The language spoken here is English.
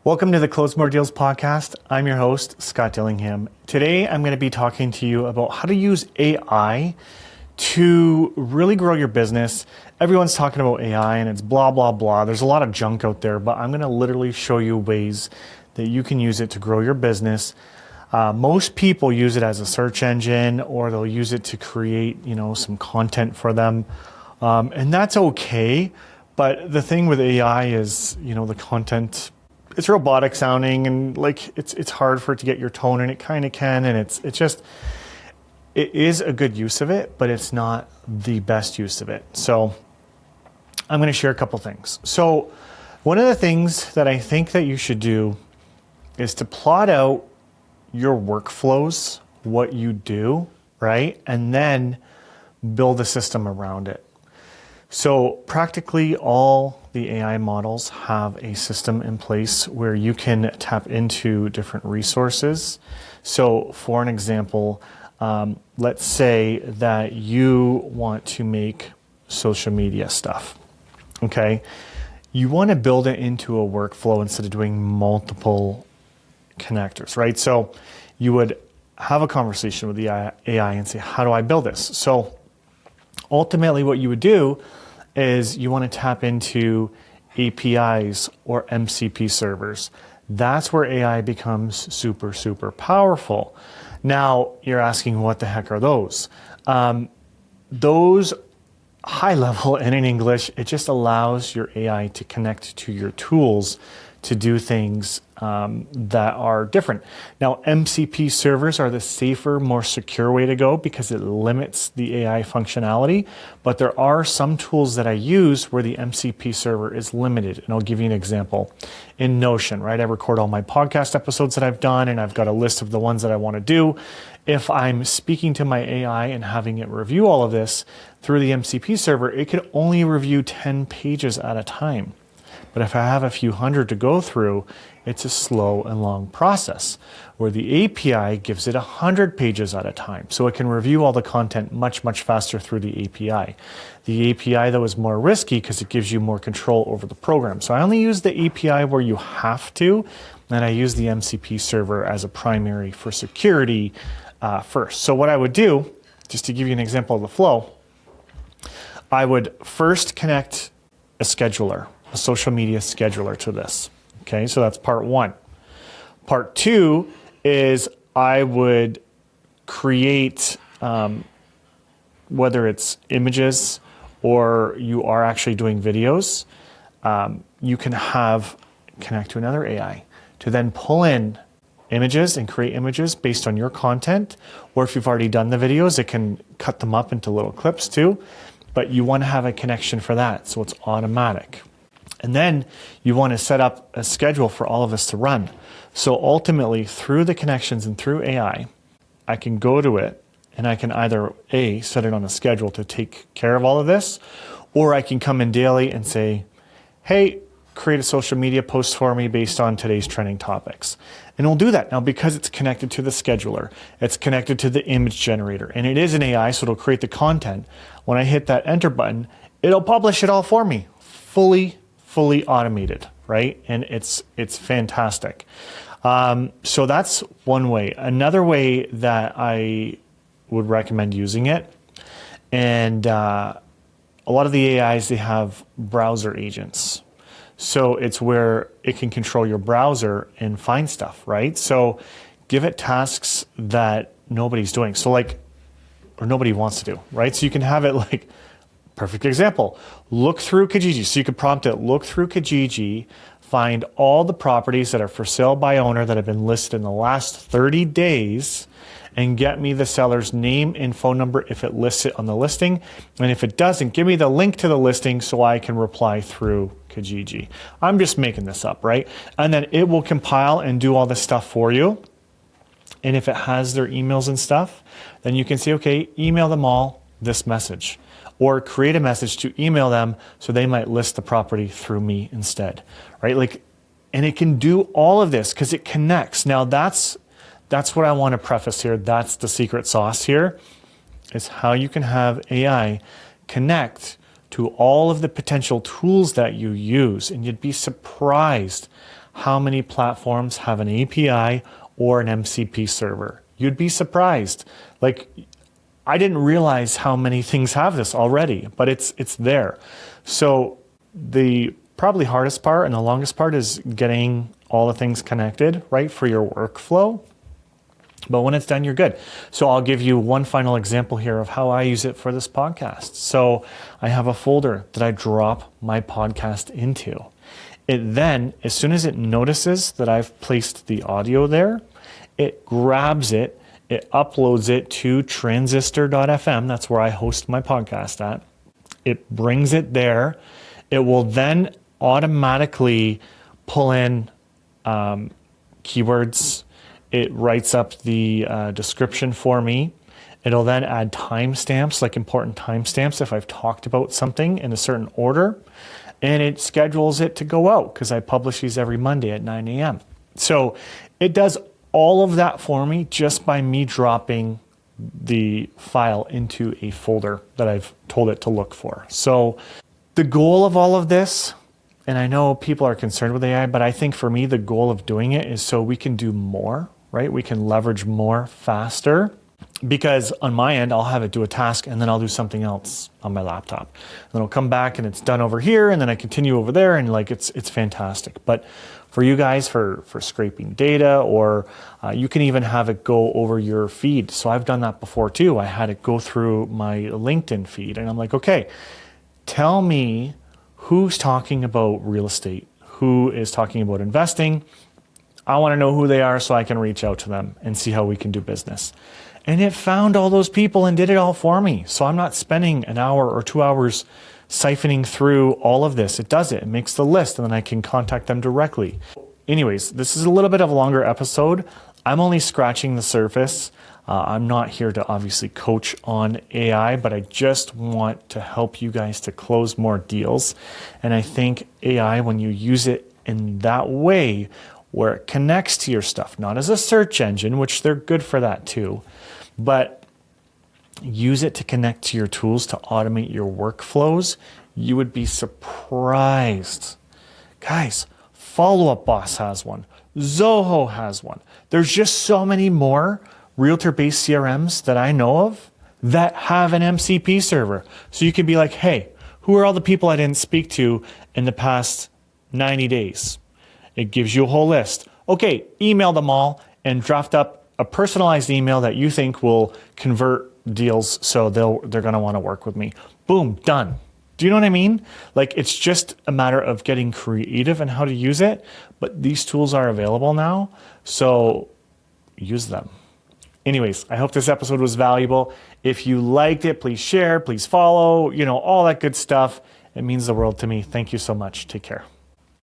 Welcome to the Close More Deals podcast. I'm your host, Scott Dillingham. Today, I'm going to be talking to you about how to use AI to really grow your business. Everyone's talking about AI and it's blah, blah, blah. There's a lot of junk out there, but I'm going to literally show you ways that you can use it to grow your business. Most people use it as a search engine, or they'll use it to create, some content for them. And that's okay. But the thing with AI is, the content, it's robotic sounding and it's hard for it to get your tone, and it kind of can. And it is a good use of it, but it's not the best use of it. So I'm going to share a couple things. So one of the things that I think that you should do is to plot out your workflows, what you do, right? And then build a system around it. So practically all the AI models have a system in place where you can tap into different resources. So for an example, let's say that you want to make social media stuff, okay? You want to build it into a workflow instead of doing multiple connectors, right? So you would have a conversation with the AI and say, how do I build this? So ultimately what you would do is you want to tap into APIs or MCP servers. That's where AI becomes super, super powerful. Now you're asking, what the heck are those? Those high level and in English, it just allows your AI to connect to your tools to do things that are different. Now, MCP servers are the safer, more secure way to go because it limits the AI functionality. But there are some tools that I use where the MCP server is limited. And I'll give you an example. In Notion, right? I record all my podcast episodes that I've done, and I've got a list of the ones that I want to do. If I'm speaking to my AI and having it review all of this through the MCP server, it can only review 10 pages at a time. But if I have a few hundred to go through, it's a slow and long process, where the API gives it 100 pages at a time. So it can review all the content much, much faster through the API. The API, though, is more risky because it gives you more control over the program. So I only use the API where you have to, and I use the MCP server as a primary for security first. So what I would do, just to give you an example of the flow, I would first connect a scheduler, a social media scheduler to this. Okay, so that's part one. Part two is I would create, whether it's images or you are actually doing videos, you can connect to another AI to then pull in images and create images based on your content. Or if you've already done the videos, it can cut them up into little clips too. But you want to have a connection for that, so it's automatic. And then you want to set up a schedule for all of this to run. So ultimately, through the connections and through AI, I can go to it and I can either set it on a schedule to take care of all of this, or I can come in daily and say, hey, create a social media post for me based on today's trending topics. And it'll do that. Now, because it's connected to the scheduler, it's connected to the image generator, and it is an AI, so it'll create the content. When I hit that enter button, it'll publish it all for me, fully automated, right? And it's fantastic. So that's one way. Another way that I would recommend using it, and a lot of the AIs, they have browser agents. So it's where it can control your browser and find stuff, right? So give it tasks that nobody's doing. So or nobody wants to do, right? So you can have it perfect example, look through Kijiji. So you could prompt it, look through Kijiji, find all the properties that are for sale by owner that have been listed in the last 30 days, and get me the seller's name and phone number if it lists it on the listing. And if it doesn't, give me the link to the listing so I can reply through Kijiji. I'm just making this up, right? And then it will compile and do all this stuff for you. And if it has their emails and stuff, then you can say, okay, email them all this message. Or create a message to email them so they might list the property through me instead, right? And it can do all of this because it connects. Now that's what I want to preface here. That's the secret sauce here, is how you can have AI connect to all of the potential tools that you use. And you'd be surprised how many platforms have an API or an MCP server. You'd be surprised. Like, I didn't realize how many things have this already, but it's there. So the probably hardest part and the longest part is getting all the things connected, right, for your workflow. But when it's done, you're good. So I'll give you one final example here of how I use it for this podcast. So I have a folder that I drop my podcast into. It then, as soon as it notices that I've placed the audio there, it grabs it, it uploads it to transistor.fm. That's where I host my podcast at. It brings it there. It will then automatically pull in keywords. It writes up the description for me. It'll then add timestamps, like important timestamps if I've talked about something in a certain order. And it schedules it to go out because I publish these every Monday at 9 a.m. So it does all of that for me just by me dropping the file into a folder that I've told it to look for. So the goal of all of this, and I know people are concerned with AI, but I think for me, the goal of doing it is so we can do more, right? We can leverage more faster, because on my end, I'll have it do a task and then I'll do something else on my laptop. And then I'll come back and it's done over here and then I continue over there, and like it's fantastic. But for you guys, for scraping data, or you can even have it go over your feed. So I've done that before too. I had it go through my LinkedIn feed and I'm like, okay, tell me who's talking about real estate, who is talking about investing. I want to know who they are so I can reach out to them and see how we can do business. And it found all those people and did it all for me. So I'm not spending an hour or 2 hours siphoning through all of this. It does it. It makes the list and then I can contact them directly. Anyways, this is a little bit of a longer episode. I'm only scratching the surface. I'm not here to obviously coach on AI, but I just want to help you guys to close more deals. And I think AI, when you use it in that way, where it connects to your stuff, not as a search engine, which they're good for that too, but use it to connect to your tools to automate your workflows, you would be surprised. Guys, Follow Up Boss has one. Zoho has one. There's just so many more realtor-based CRMs that I know of that have an MCP server. So you can be like, hey, who are all the people I didn't speak to in the past 90 days? It gives you a whole list. Okay, email them all and draft up a personalized email that you think will convert deals so they're going to want to work with me. Boom, done. Do you know what I mean? Like, it's just a matter of getting creative in how to use it, but these tools are available now, so use them. Anyways, I hope this episode was valuable. If you liked it, please share, please follow, all that good stuff. It means the world to me. Thank you so much. Take care.